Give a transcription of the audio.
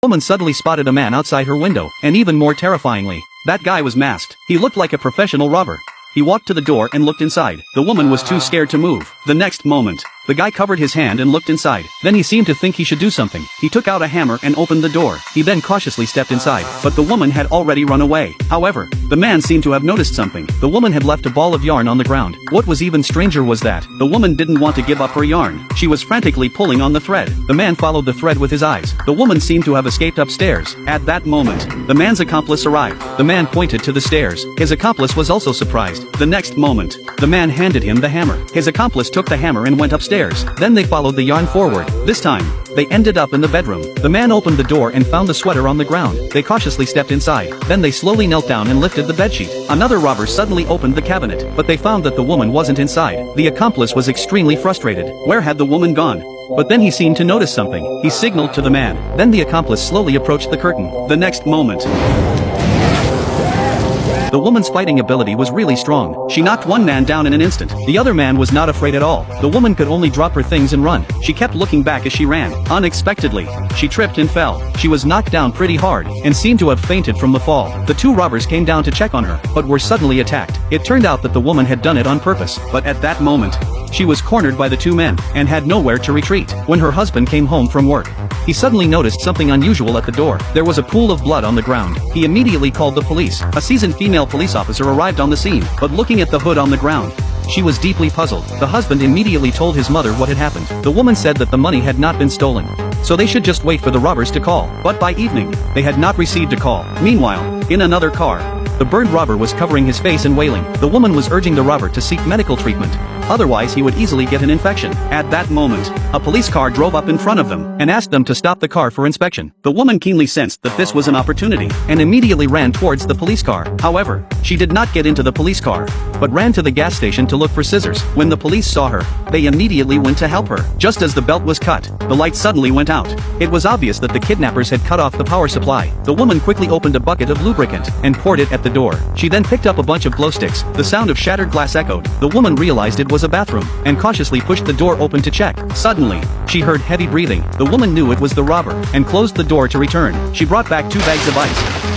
woman suddenly spotted a man outside her window, and even more terrifyingly, that guy was masked. He looked like a professional robber. He walked to the door and looked inside. The woman was too scared to move. The next moment, the guy covered his hand and looked inside. Then he seemed to think he should do something. He took out a hammer and opened the door. He then cautiously stepped inside, but the woman had already run away. However, the man seemed to have noticed something. The woman had left a ball of yarn on the ground. What was even stranger was that the woman didn't want to give up her yarn. She was frantically pulling on the thread. The man followed the thread with his eyes. The woman seemed to have escaped upstairs. At that moment, the man's accomplice arrived. The man pointed to the stairs. His accomplice was also surprised. The next moment, the man handed him the hammer. His accomplice took the hammer and went upstairs. Then they followed the yarn forward. This time, they ended up in the bedroom. The man opened the door and found the sweater on the ground. They cautiously stepped inside. Then they slowly knelt down and lifted the bedsheet. Another robber suddenly opened the cabinet, but they found that the woman wasn't inside. The accomplice was extremely frustrated. Where had the woman gone? But then he seemed to notice something. He signaled to the man. Then the accomplice slowly approached the curtain. The next moment, the woman's fighting ability was really strong. She knocked one man down in an instant. The other man was not afraid at all. The woman could only drop her things and run. She kept looking back as she ran. Unexpectedly, she tripped and fell. She was knocked down pretty hard, and seemed to have fainted from the fall. The two robbers came down to check on her, but were suddenly attacked. It turned out that the woman had done it on purpose, but at that moment, she was cornered by the two men, and had nowhere to retreat. When her husband came home from work, he suddenly noticed something unusual at the door. There was a pool of blood on the ground. He immediately called the police. A seasoned female police officer arrived on the scene, but looking at the hood on the ground, she was deeply puzzled. The husband immediately told his mother what had happened. The woman said that the money had not been stolen, so they should just wait for the robbers to call. But by evening, they had not received a call. Meanwhile, in another car, the burned robber was covering his face and wailing. The woman was urging the robber to seek medical treatment, otherwise he would easily get an infection. At that moment, a police car drove up in front of them, and asked them to stop the car for inspection. The woman keenly sensed that this was an opportunity, and immediately ran towards the police car. However, she did not get into the police car, but ran to the gas station to look for scissors. When the police saw her, they immediately went to help her. Just as the belt was cut, the light suddenly went out. It was obvious that the kidnappers had cut off the power supply. The woman quickly opened a bucket of lubricant, and poured it at the door. She then picked up a bunch of glow sticks. The sound of shattered glass echoed. The woman realized it was a bathroom, and cautiously pushed the door open to check. Suddenly, she heard heavy breathing. The woman knew it was the robber, and closed the door to return. She brought back 2 bags of ice,